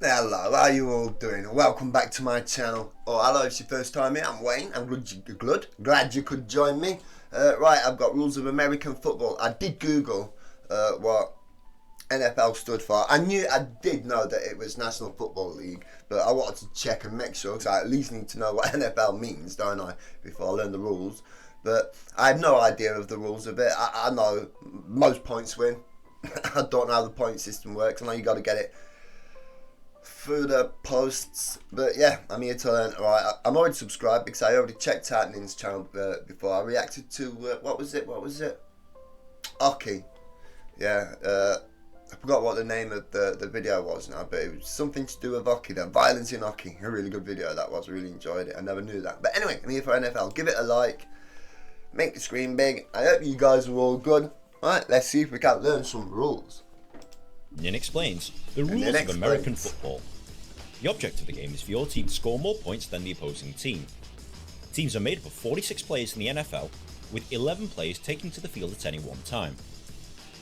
Hello, how are you all doing? Welcome back to my channel. Oh, hello, if it's your first time here, I'm Wayne. I'm glad you could join me. Right, I've got rules of American football. I did Google what NFL stood for. I did know that it was National Football League, but I wanted to check and make sure, because I at least need to know what NFL means, don't I, before I learn the rules. But I have no idea of the rules of it. I know most points win. I don't know how the point system works. I know you got to get it through the posts, but yeah, I'm here to learn. Right, I'm already subscribed because I already checked out Nin's channel before. I reacted to what was it? Hockey. Yeah, I forgot what the name of the video was now, but it was something to do with hockey. The violence in hockey. A really good video that was. I really enjoyed it. I never knew that. But anyway, I'm here for NFL. Give it a like. Make the screen big. I hope you guys are all good. Right, let's see if we can learn some rules. Nin explains the rules of American football. The object of the game is for your team to score more points than the opposing team. Teams are made up of 46 players in the NFL, with 11 players taking to the field at any one time.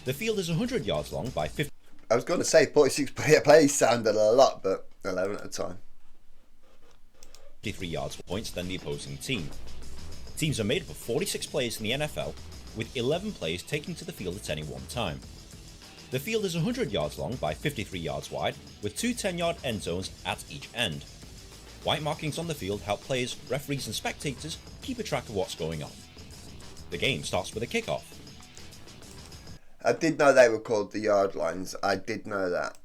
The field is 100 yards long by 50. I was going to say 46 plays sounded a lot, but 11 at a time. 53 yards for points than the opposing team. Teams are made up of 46 players in the NFL, with 11 players taking to the field at any one time. The field is 100 yards long by 53 yards wide, with two 10-yard end zones at each end. White markings on the field help players, referees and spectators keep a track of what's going on. The game starts with a kickoff. I did know they were called the yard lines. I did know that.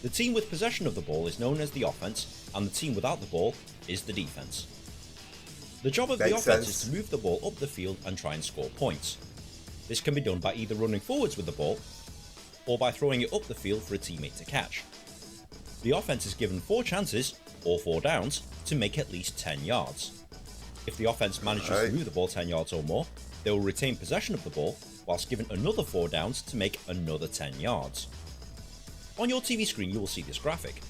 The team with possession of the ball is known as the offense, and the team without the ball is the defense. The job of the offense is to move the ball up the field and try and score points. This can be done by either running forwards with the ball, or by throwing it up the field for a teammate to catch. The offense is given 4 chances, or 4 downs, to make at least 10 yards. If the offense manages to move the ball 10 yards or more, they will retain possession of the ball, whilst given another 4 downs to make another 10 yards. On your TV screen you will see this graphic.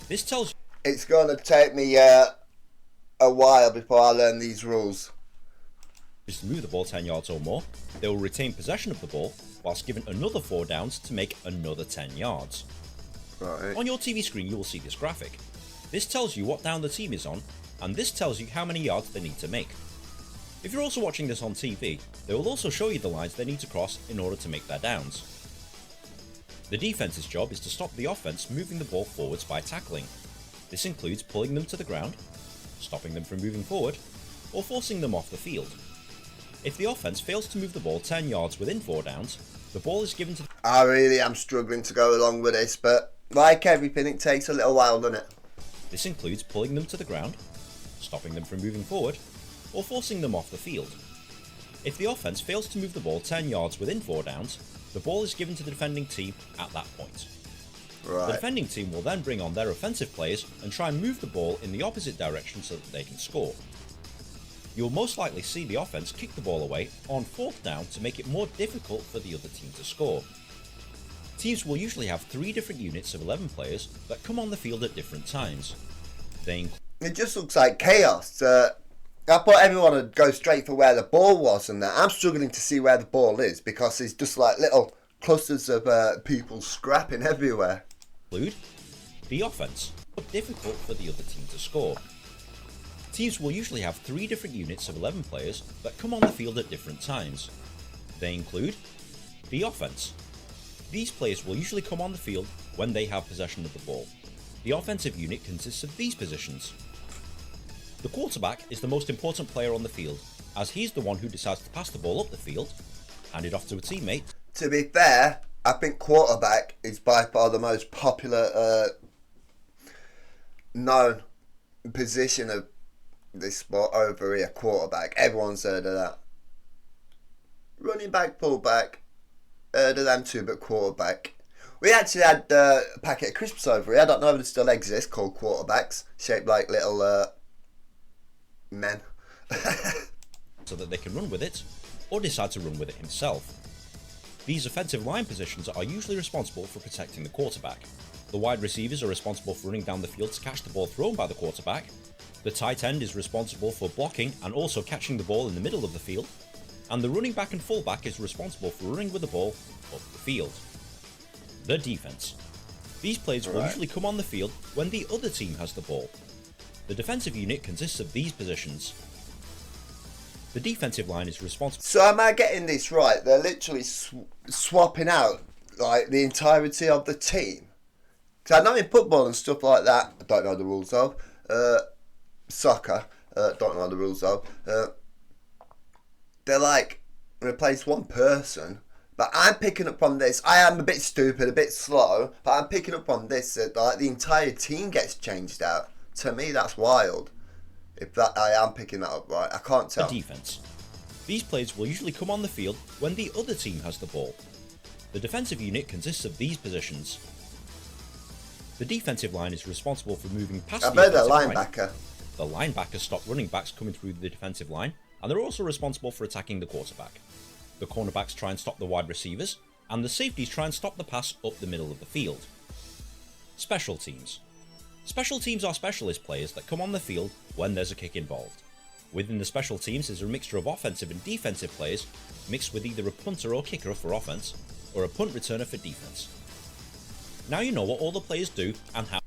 This tells you it's going to take me a while before I learn these rules. To move the ball 10 yards or more, they will retain possession of the ball, whilst given another 4 downs to make another 10 yards. Right. On your TV screen you will see this graphic. This tells you what down the team is on, and this tells you how many yards they need to make. If you're also watching this on TV, they will also show you the lines they need to cross in order to make their downs. The defense's job is to stop the offense moving the ball forwards by tackling. This includes pulling them to the ground, stopping them from moving forward, or forcing them off the field. If the offense fails to move the ball 10 yards within 4 downs, the ball is given to the... I really am struggling to go along with this, but like everything, it takes a little while, doesn't it? This includes pulling them to the ground, stopping them from moving forward, or forcing them off the field. If the offense fails to move the ball 10 yards within 4 downs, the ball is given to the defending team at that point. Right. The defending team will then bring on their offensive players and try and move the ball in the opposite direction so that they can score. You will most likely see the offense kick the ball away on 4th down to make it more difficult for the other team to score. Teams will usually have 3 different units of 11 players that come on the field at different times. It just looks like chaos. I thought everyone would go straight for where the ball was and that. I'm struggling to see where the ball is because it's just like little clusters of people scrapping everywhere. Include the offense, but difficult for the other team to score. Teams will usually have 3 different units of 11 players that come on the field at different times. They include the offense. These players will usually come on the field when they have possession of the ball. The offensive unit consists of these positions. The quarterback is the most important player on the field, as he's the one who decides to pass the ball up the field, hand it off to a teammate. To be fair, I think quarterback is by far the most popular known position of this sport over here. Quarterback, everyone's heard of that. Running back, fullback, heard of them too, but quarterback. We actually had a packet of crisps over here. I don't know if it still exists, called quarterbacks, shaped like little men. So that they can run with it, or decide to run with it himself. These offensive line positions are usually responsible for protecting the quarterback. The wide receivers are responsible for running down the field to catch the ball thrown by the quarterback. The tight end is responsible for blocking and also catching the ball in the middle of the field. And the running back and fullback is responsible for running with the ball up the field. The defense. These plays will usually come on the field when the other team has the ball. The defensive unit consists of these positions. The defensive line is responsible. So am I getting this right? They're literally swapping out like the entirety of the team. Because I know in football and stuff like that, I don't know the rules of. Soccer, don't know the rules of. They're like replace one person. But I'm picking up from this. I am a bit stupid, a bit slow, but I'm picking up from this that like the entire team gets changed out. To me, that's wild. If that, I am picking that up right. I can't tell. Defense. These plays will usually come on the field when the other team has the ball. The defensive unit consists of these positions. The defensive line is responsible for moving past the offensive line. Linebacker. The linebackers stop running backs coming through the defensive line, and they're also responsible for attacking the quarterback. The cornerbacks try and stop the wide receivers, and the safeties try and stop the pass up the middle of the field. Special teams. Special teams are specialist players that come on the field when there's a kick involved. Within the special teams is a mixture of offensive and defensive players, mixed with either a punter or kicker for offense, or a punt returner for defense. Now you know what all the players do and how.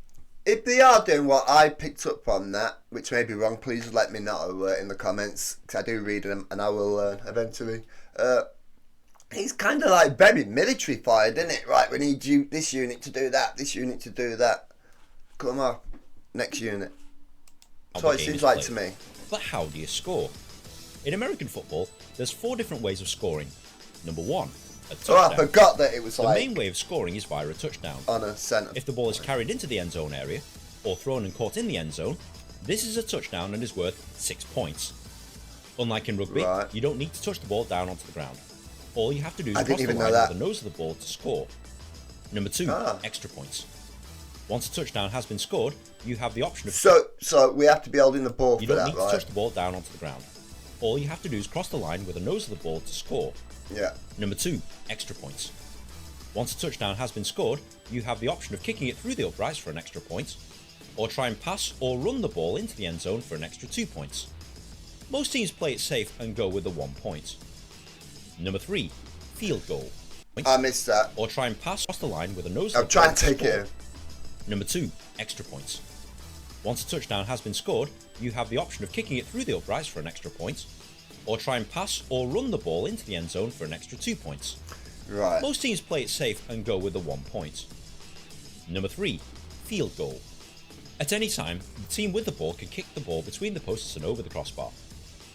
If they are doing what I picked up from that, which may be wrong, please let me know in the comments, because I do read them and I will eventually. It's kind of like very military-fied, isn't it? Right, we need you, this unit to do that, this unit to do that. Come on, next unit. That's what it seems like to me. But how do you score? In American football, there's 4 different ways of scoring. Number 1, a touchdown. Oh, I forgot that it was the main way of scoring is via a touchdown. On a centre. If the ball is carried into the end zone area, or thrown and caught in the end zone, this is a touchdown and is worth 6 points. Unlike in rugby, you don't need to touch the ball down onto the ground. All you have to do is cross the line with the nose of the ball to score. Number 2, extra points. Once a touchdown has been scored, you have the option of... So we have to be holding the ball for that, right? You don't need to touch the ball down onto the ground. All you have to do is cross the line with the nose of the ball to score. Yeah. Number 2, extra points. Once a touchdown has been scored, you have the option of kicking it through the uprights for an extra point, or try and pass or run the ball into the end zone for an extra 2 points. Most teams play it safe and go with the 1 point. Number 3, field goal. I missed that. Or try and pass across the line with a nose of the ball. I'm trying to take it in. Number 2, extra points. Once a touchdown has been scored, you have the option of kicking it through the uprights for an extra point, or try and pass or run the ball into the end zone for an extra 2 points. Right. Most teams play it safe and go with the 1 point. Number 3, field goal. At any time, the team with the ball can kick the ball between the posts and over the crossbar.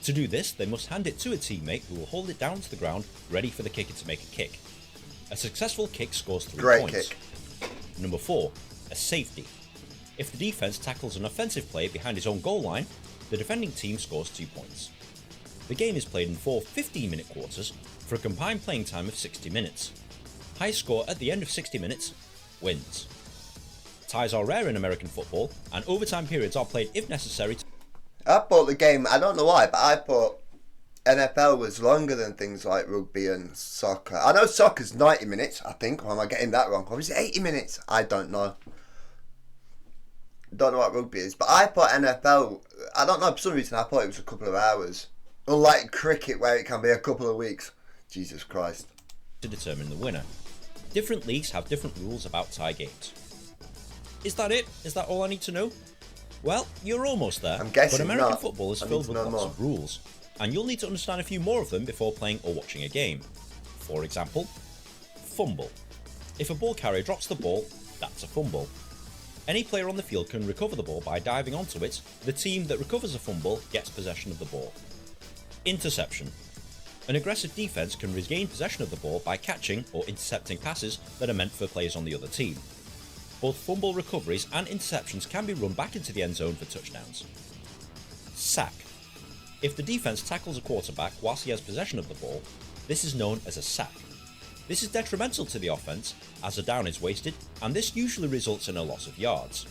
To do this, they must hand it to a teammate who will hold it down to the ground, ready for the kicker to make a kick. A successful kick scores 3 points. Kick. Number 4, a safety. If the defense tackles an offensive player behind his own goal line, the defending team scores 2 points. The game is played in 4 15-minute quarters for a combined playing time of 60 minutes. Highest score at the end of 60 minutes wins. Ties are rare in American football, and overtime periods are played if necessary. I thought the game, I don't know why, but I thought NFL was longer than things like rugby and soccer. I know soccer's 90 minutes, I think, or am I getting that wrong? Or is it 80 minutes? I don't know. Don't know what rugby is, but I thought NFL, I don't know, for some reason I thought it was a couple of hours. Unlike cricket where it can be a couple of weeks. Jesus Christ. To determine the winner. Different leagues have different rules about tie games. Is that it? Is that all I need to know? Well, you're almost there. I'm guessing but American not. football is filled with lots of rules, and you'll need to understand a few more of them before playing or watching a game. For example, fumble. If a ball carrier drops the ball, that's a fumble. Any player on the field can recover the ball by diving onto it. The team that recovers a fumble gets possession of the ball. Interception. An aggressive defense can regain possession of the ball by catching or intercepting passes that are meant for players on the other team. Both fumble recoveries and interceptions can be run back into the end zone for touchdowns. Sack. If the defense tackles a quarterback whilst he has possession of the ball, this is known as a sack. This is detrimental to the offense as a down is wasted, and this usually results in a loss of yards.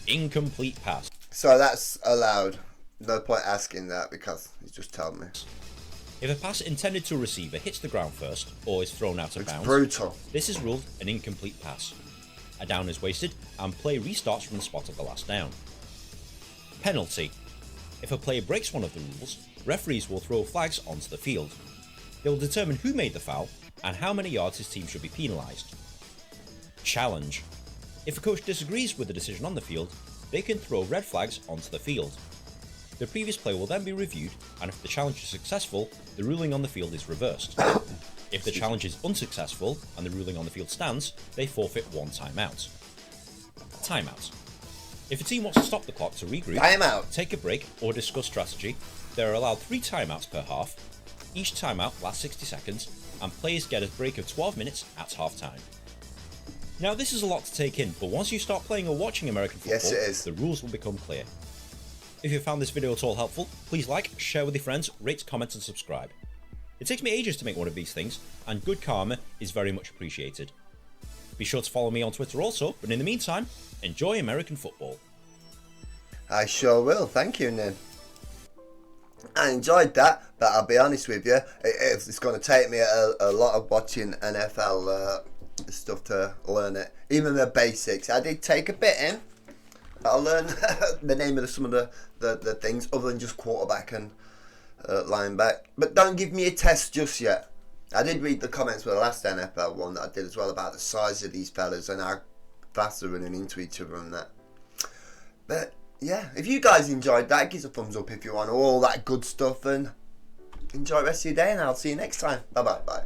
Incomplete pass. So that's allowed. No point asking that because he's just told me. If a pass intended to a receiver hits the ground first or is thrown out of bounds, brutal. This is ruled an incomplete pass. A down is wasted and play restarts from the spot of the last down. Penalty. If a player breaks one of the rules, referees will throw flags onto the field. They will determine who made the foul and how many yards his team should be penalised. Challenge. If a coach disagrees with the decision on the field, they can throw red flags onto the field. The previous play will then be reviewed, and if the challenge is successful, the ruling on the field is reversed. If the challenge is unsuccessful and the ruling on the field stands, they forfeit one timeout. Timeout. If a team wants to stop the clock to regroup, take a break, or discuss strategy, they are allowed 3 timeouts per half. Each timeout lasts 60 seconds, and players get a break of 12 minutes at half time. Now this is a lot to take in, but once you start playing or watching American football, the rules will become clear. If you found this video at all helpful, please like, share with your friends, rate, comment and subscribe. It takes me ages to make one of these things, and good karma is very much appreciated. Be sure to follow me on Twitter also, but in the meantime, enjoy American football. I sure will, thank you, Nin. I enjoyed that, but I'll be honest with you, it's going to take me a lot of watching NFL stuff to learn it. Even the basics, I did take a bit in. I'll learn the name of some of the things other than just quarterback and lineback. But don't give me a test just yet. I did read the comments for the last NFL one that I did as well about the size of these fellas and how fast they're running into each other and that. But yeah, if you guys enjoyed that, give us a thumbs up if you want all that good stuff, and enjoy the rest of your day, and I'll see you next time. Bye bye.